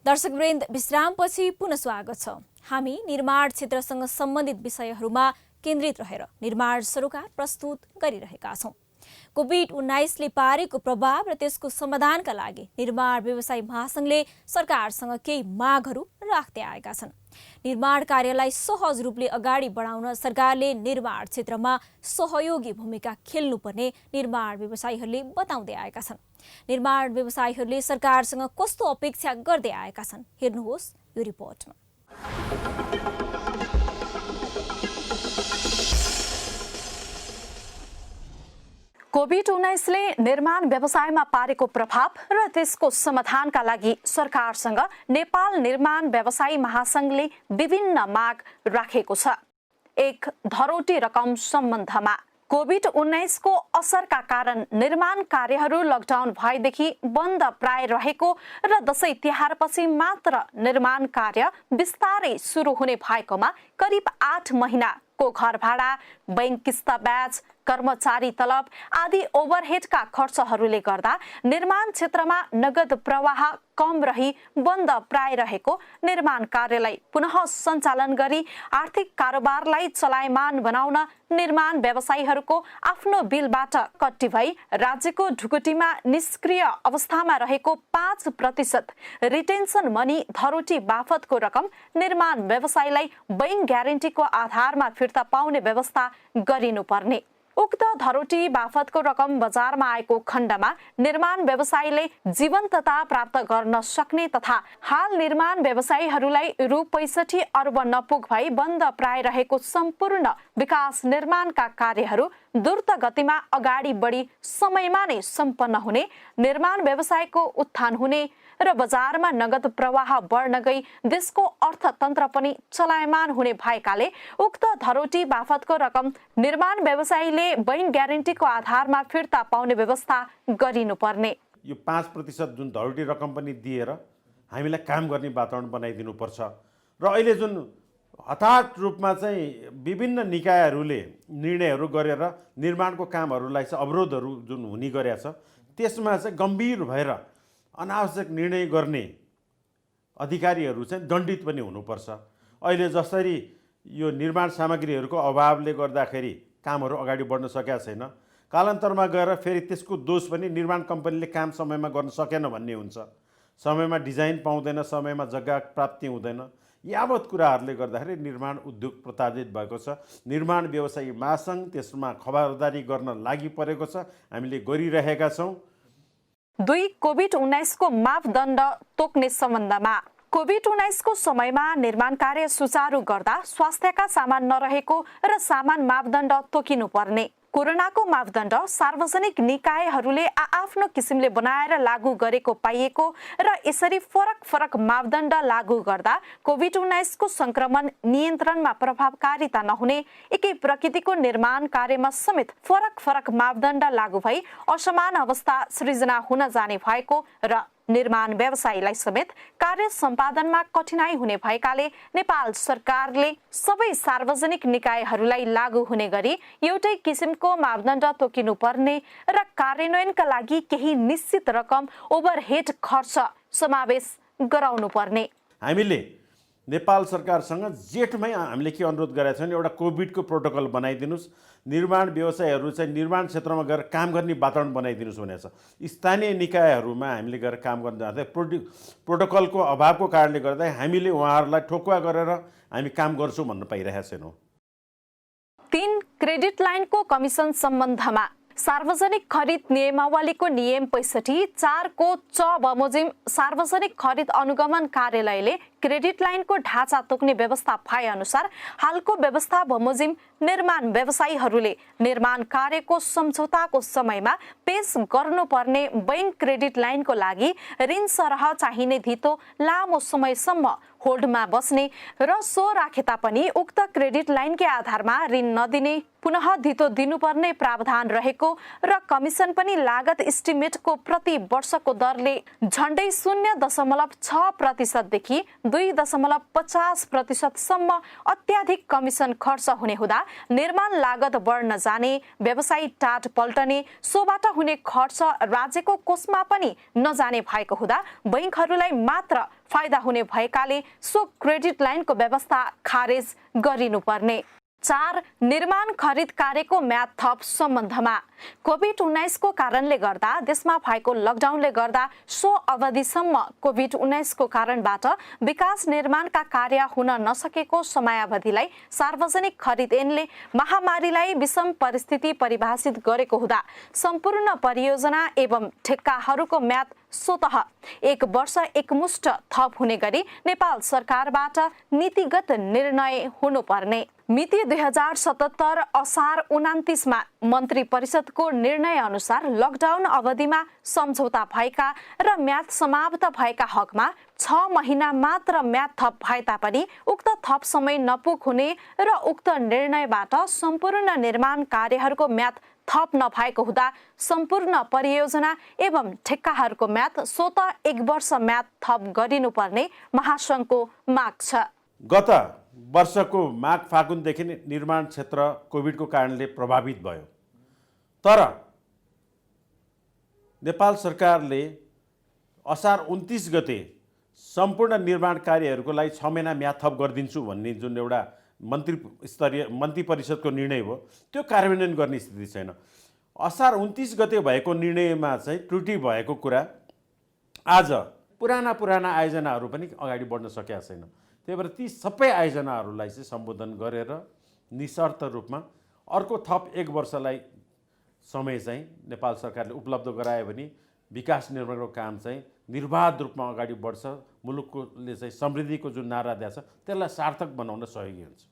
दर्शकवृन्द, विश्रामपछि पुनः स्वागत छ। हामी निर्माण क्षेत्रसँग सम्बन्धित विषयहरूमा केन्द्रित रहेर निर्माण सरोकार प्रस्तुत गरिरहेका छौँ। कोभिड-19ले पारेको प्रभाव र त्यसको समाधानका लागि निर्माण व्यवसायी महासङ्घले सरकारसँग केही मागहरू राख्दै आएका छन्। निर्माण कार्यलाई सहज रूपले अगाडि बढाउन सरकारले निर्माण क्षेत्रमा सहयोगी भूमिका खेल्नुपर्ने निर्माण व्यवसायीहरूले बताउँदै आएका छन्। निर्माण व्यवसायीहरूले सरकारसँग कस्तो अपेक्षा गर्दै आएका छन्, हेर्नुहोस् यो रिपोर्टमा। कोभिड-19ले निर्माण व्यवसायमा पारेको प्रभाव र त्यसको समाधानका लागि सरकारसँग नेपाल निर्माण व्यवसायी महासङ्घले विभिन्न माग राखेको छ। एक, धरोटी रकम सम्बन्धमा कोभिड-19 को असरका कारण निर्माण कार्यहरू लकडाउन भएदेखि बन्द प्राय रहेको र दशैं तिहारपछि मात्र निर्माण कार्य बिस्तारै सुरु हुने भएकोमा करिब 8 महिनाको घर भाडा, बैंक किस्त ब्याज, कर्मचारी तलब आदि ओभरहेडका खर्चहरूले गर्दा निर्माण क्षेत्रमा नगद प्रवाह कम रही बन्द प्राय रहेको निर्माण कार्यलाई पुनः सञ्चालन गरी आर्थिक कारोबारलाई चलायमान बनाउन निर्माण व्यवसायीहरूको आफ्नो बिलबाट कट्टी भई राज्यको ढुकुटीमा निष्क्रिय अवस्थामा रहेको 5% रिटेन्सन मनी धरोटी बापतको रकम निर्माण व्यवसायीलाई बैंक ग्यारेन्टीको आधारमा फिर्ता पाउने व्यवस्था गरिनुपर्ने। उक्त धरोटी बापतको रकम बजारमा आएको खण्डमा निर्माण व्यवसायीले जीवन्तता प्राप्त गर्न सक्ने तथा हाल निर्माण व्यवसायीहरूलाई रु 65 अर्ब नपुग भई बन्द प्राय रहेको सम्पूर्ण विकास निर्माणका कार्यहरू द्रुत गतिमा अगाडि बढी समयमा नै सम्पन्न हुने, निर्माण व्यवसायको उत्थान हुने र बजारमा नगद प्रवाह बढ्न गई देशको अर्थतन्त्र पनि चलायमान हुने भएकाले उक्त धरोटी बापतको रकम निर्माण व्यवसायीले बैंक ग्यारेन्टीको आधारमा फिर्ता पाउने व्यवस्था गरिनुपर्ने। यो 5% जुन धरोटी रकम पनि दिएर हामीलाई काम गर्ने वातावरण बनाइदिनु पर्छ र अहिले जुन हठात रूपमा चाहिँ विभिन्न निकायहरूले निर्णयहरू गरेर निर्माणको कामहरूलाई चाहिँ अवरोधहरू जुन हुने गरेका छ त्यसमा चाहिँ गम्भीर भएर अनावश्यक निर्णय गर्ने अधिकारीहरू चाहिँ दण्डित पनि हुनुपर्छ। अहिले जसरी यो निर्माण सामग्रीहरूको अभावले गर्दाखेरि कामहरू अगाडि बढ्न सकेका छैन, कालान्तरमा गएर फेरि त्यसको दोष पनि निर्माण कम्पनीले काम समयमा गर्न सकेन भन्ने हुन्छ। समयमा डिजाइन पाउँदैन, समयमा जग्गा प्राप्ति हुँदैन, यावत कुराहरूले गर्दाखेरि निर्माण उद्योग प्रताडित भएको छ। निर्माण व्यवसायी महासङ्घ त्यसमा खबरदारी गर्न लागि परेको छ, हामीले गरिरहेका छौँ। 2, कोभिड-19 को मापदण्ड तोक्ने सम्बन्धमा कोभिड-19 को समयमा निर्माण कार्य सुचारू गर्दा स्वास्थ्यका सामान नरहेको र सामान मापदण्ड तोकिनुपर्ने। कोरोनाको मापदण्ड सार्वजनिक निकायहरूले आफ्नो किसिमले बनाएर लागू गरेको पाइएको र यसरी फरक मापदण्ड लागू गर्दा कोभिड-19 को संक्रमण नियन्त्रणमा प्रभावकारिता नहुने, एकै प्रकृतिको निर्माण कार्यमा समेत फरक मापदण्ड लागू भई असमान अवस्था सृजना हुन जाने भएको र निर्माण व्यवसायीलाई समेत कार्य सम्पादनमा कठिनाई हुने भएकाले नेपाल सरकारले सबै सार्वजनिक निकायहरूलाई लागू हुने गरी एउटै किसिमको मापदण्ड तोकिनुपर्ने र कार्यान्वयनका लागि केही निश्चित रकम ओभरहेड खर्च समावेश गराउनुपर्ने। हामीले नेपाल सरकारसँग जेठमै हामीले के अनुरोध गरेका छौँ, एउटा कोभिडको प्रोटोकल बनाइदिनुस्, निर्माण व्यवसायीहरू चाहिँ निर्माण क्षेत्रमा गएर काम गर्ने वातावरण बनाइदिनुस् भनेको छ। स्थानीय निकायहरूमा हामीले गएर काम गर्न जाँदा प्रोटोकलको अभावको कारणले गर्दा हामीले उहाँहरूलाई ठोकुवा गरेर हामी काम गर्छौँ भन्न पाइरहेका छैनौँ। 3, क्रेडिट लाइनको कमिसन सम्बन्धमा सार्वजनिक खरिद नियमावलीको नियम 65 4 को च बमोजिम सार्वजनिक खरिद अनुगमन कार्यालयले क्रेडिट लाइनको ढाँचा तोक्ने व्यवस्था भए अनुसार हालको व्यवस्था बमोजिम निर्माण व्यवसायीहरूले निर्माण कार्यको सम्झौताको समयमा पेश गर्नुपर्ने बैंक क्रेडिट लाइनको लागि ऋण सरह चाहिने धितो लामो समयसम्म होल्डमा बस्ने र सो राखे तापनि उक्त क्रेडिट लाइनकै आधारमा ऋण नदिने, पुनः धितो दिनुपर्ने प्रावधान रहेको र कमिसन पनि लागत इस्टिमेटको प्रति वर्षको दरले झण्डै 0.6% देखि 2.50% अत्याधिक कमिसन खर्च हुने हुँदा निर्माण लागत बढ्न जाने, व्यवसायी टाट पल्टने, सोबाट हुने खर्च राज्यको कोषमा पनि नजाने भएको हुँदा बैंकहरूलाई मात्र फाइदा हुने भएकाले सो क्रेडिट लाइनको व्यवस्था खारेज गरिनुपर्ने। 4. निर्माण खरिद कार्यको म्याद थप सम्बन्धमा कोभिड-19 को कारणले गर्दा देशमा भएको लकडाउनले गर्दा सो अवधिसम्म कोभिड-19 को कारणबाट विकास निर्माणका कार्य हुन नसकेको समयावधिलाई सार्वजनिक खरिद ऐनले महामारीलाई विषम परिस्थिति परिभाषित गरेको हुँदा सम्पूर्ण परियोजना एवं ठेक्काहरूको म्याद स्वतः 1 वर्ष एकमुष्ट थप हुने गरी नेपाल सरकारबाट नीतिगत निर्णय हुनुपर्ने। मिति 2077 असार 29 मा मन्त्री परिषदको निर्णय अनुसार लकडाउन अवधिमा सम्झौता भएका र म्याद समाप्त भएका हकमा 6 महिना मात्र म्याद थप भए तापनि उक्त थप समय नपुग हुने र उक्त निर्णयबाट सम्पूर्ण निर्माण कार्यहरूको म्याद थप नभएको हुँदा सम्पूर्ण परियोजना एवं ठेक्काहरूको म्याद स्वतः 1 वर्ष म्याद थप गरिनुपर्ने महासंघको माग छ। गत वर्षको माघ फागुनदेखि नै निर्माण क्षेत्र कोभिडको कारणले प्रभावित भयो, तर नेपाल सरकारले असार 29 गते सम्पूर्ण निर्माण कार्यहरूको लागि 6 महिना म्याद थप गरिदिन्छु भन्ने जुन एउटा मन्त्री परिषदको निर्णय हो त्यो कार्यान्वयन गर्ने स्थिति छैन। असार 29 गते भएको निर्णयमा चाहिँ त्रुटि भएको कुरा आज पुराना आयोजनाहरू पनि अगाडि बढ्न सकेका छैन। त्यही भएर ती सबै आयोजनाहरूलाई चाहिँ सम्बोधन गरेर निशर्त रूपमा अर्को थप 1 वर्षलाई समय चाहिँ नेपाल सरकारले उपलब्ध गरायो भने विकास निर्माणको काम चाहिँ निर्बाध रूपमा अगाडि बढ्छ, मुलुकले चाहिँ समृद्धिको जुन नारा दिएको छ त्यसलाई सार्थक बनाउन सहयोगी हुन्छ।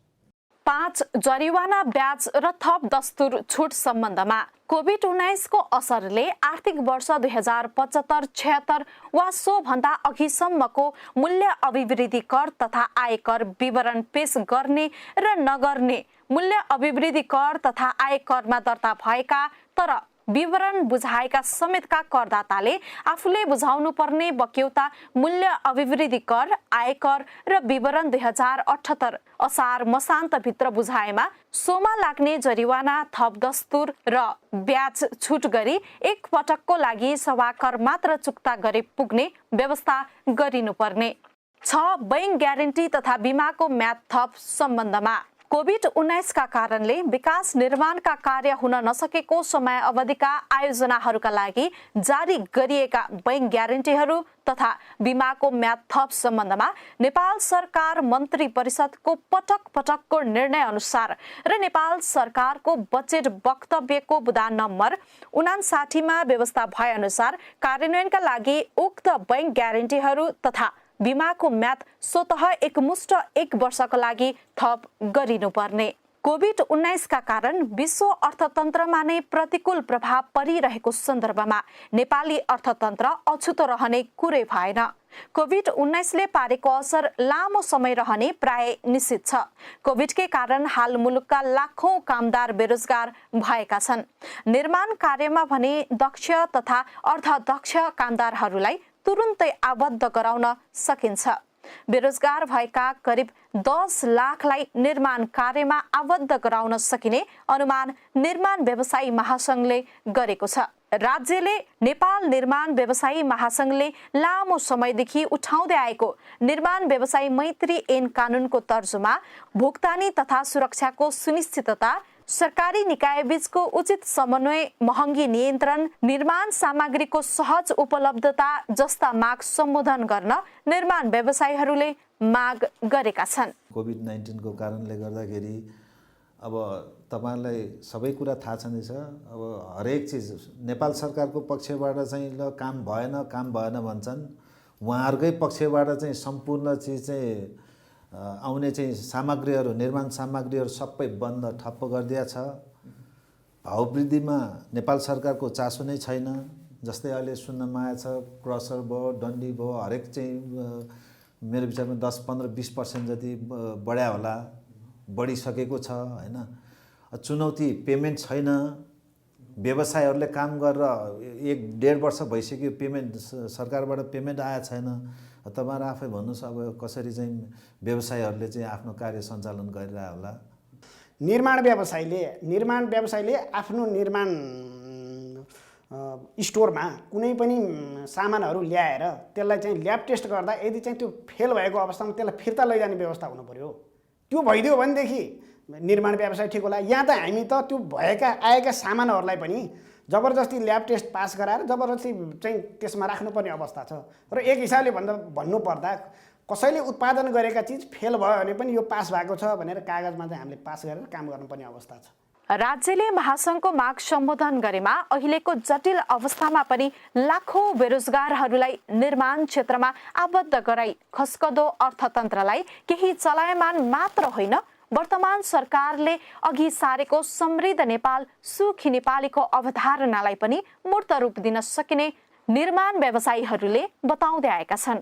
5. जरिवाना ब्याज र थप दस्तुर छुट सम्बन्धमा कोभिड-19 को असरले आर्थिक वर्ष 2075-76 वा सो भन्दा अघिसम्मको मूल्य अभिवृद्धि कर तथा आयकर विवरण पेश गर्ने र नगर्ने, मूल्य अभिवृद्धि कर तथा आयकरमा दर्ता भएका तर विवरण बुझाएका समेतका करदाताले आफूले बुझाउनु पर्ने बक्यौता मूल्य अभिवृद्धि कर, आयकर र विवरण 2078 असार मसान्तभित्र बुझाएमा सोमा लाग्ने जरिवाना थप दस्तुर र ब्याज छुट गरी एक पटकको लागि सवाकर मात्र चुक्ता गरे पुग्ने व्यवस्था गरिनुपर्ने। 6. बैंक ग्यारेन्टी तथा बीमाको म्याद थप सम्बन्धमा कोभिड-19 का कारणले विकास निर्माणका कार्य हुन नसकेको समय अवधिका आयोजनाहरूका लागि जारी गरिएका बैंक ग्यारेन्टीहरू तथा बीमाको म्याद थप सम्बन्धमा नेपाल सरकार मन्त्री परिषदको पटकको निर्णय अनुसार र नेपाल सरकारको बजेट वक्तव्यको बुदा नम्बर 59 मा व्यवस्था भए अनुसार कार्यान्वयनका लागि उक्त बैंक ग्यारेन्टीहरू तथा बीमाको म्याद स्वतः एकमुष्ट 1 वर्षको लागि थप गरिनुपर्ने। कोभिड-19 का कारण विश्व अर्थतन्त्रमा नै प्रतिकूल प्रभाव परिरहेको सन्दर्भमा नेपाली अर्थतन्त्र अछुतो रहने कुरै भएन। कोभिड-19 ले पारेको असर लामो समय रहने प्राय निश्चित छ। कोभिडकै कारण हाल मुलुकका लाखौं कामदार बेरोजगार भएका छन्। निर्माण कार्यमा भने दक्ष तथा अर्धदक्ष कामदारहरूलाई तुरुन्तै आबद्ध गराउन सकिन्छ। बेरोजगार भएका करिब 10 लाखलाई निर्माण कार्यमा आबद्ध गराउन सकिने अनुमान निर्माण व्यवसायी महासंघले गरेको छ। राज्यले नेपाल निर्माण व्यवसायी महासंघले लामो समयदेखि उठाउँदै आएको निर्माण व्यवसायी मैत्री ऐन कानूनको तर्जुमा भुक्तानी तथा सुरक्षाको सुनिश्चितता, सरकारी निकाय बीचको उचित समन्वय, महँगी नियन्त्रण, निर्माण सामग्रीको सहज उपलब्धता जस्ता माग सम्बोधन गर्न निर्माण व्यवसायीहरूले माग गरेका छन्। कोभिड-19 को कारणले गर्दाखेरि अब तपाईलाई सबै कुरा थाहा छँदै छ। अब हरेक चीज नेपाल सरकारको पक्षबाट चाहिँ ल काम भएन भन्छन्, उहाँहरुकै पक्षबाट चाहिँ सम्पूर्ण चीज चाहिँ आउने चाहिँ सामग्रीहरू, निर्माण सामग्रीहरू सबै बन्द ठप्प गरिदिया छ। भाववृद्धिमा नेपाल सरकारको चासो नै छैन। जस्तै अहिले सुन्नमा आएछ क्रसर भयो, डन्डी भयो, हरेक चाहिँ मेरो विचारमा 10, 15, 20% जति बढ्या होला, बढिसकेको छ हैन। चुनौती पेमेन्ट छैन, व्यवसायहरूले काम गरेर 1-1.5 वर्ष भइसक्यो, पेमेन्ट सरकारबाट पेमेन्ट आएको छैन। तपाईँहरू आफै भन्नुहोस् अब कसरी चाहिँ व्यवसायहरूले चाहिँ आफ्नो कार्य सञ्चालन गरिरहेको होला। निर्माण व्यवसायले आफ्नो निर्माण स्टोरमा कुनै पनि सामानहरू ल्याएर त्यसलाई चाहिँ ल्याब टेस्ट गर्दा यदि चाहिँ त्यो फेल भएको अवस्थामा त्यसलाई फिर्ता लैजाने व्यवस्था हुनु पर्यो। त्यो भइदियो भनेदेखि निर्माण व्यवसाय ठिक होला। यहाँ त हामी त त्यो आएका सामानहरूलाई पनि जबरजस्ती ल्याब टेस्ट पास गराएर जबरजस्ती चाहिँ त्यसमा राख्नुपर्ने अवस्था छ। र एक हिसाबले भन्नुपर्दा कसैले उत्पादन गरेका चिज फेल भयो भने पनि यो पास भएको छ भनेर कागजमा चाहिँ हामीले पास गरेर काम गर्नुपर्ने अवस्था छ। राज्यले महासङ्घको माग सम्बोधन गरेमा अहिलेको जटिल अवस्थामा पनि लाखौं बेरोजगारहरूलाई निर्माण क्षेत्रमा आबद्ध गराई खस्कदो अर्थतन्त्रलाई केही चलायमान मात्र होइन, वर्तमान सरकारले अघि सारेको समृद्ध नेपाल सुखी नेपालीको अवधारणालाई पनि मूर्त रूप दिन सकिने निर्माण व्यवसायीहरूले बताउँदै आएका छन्।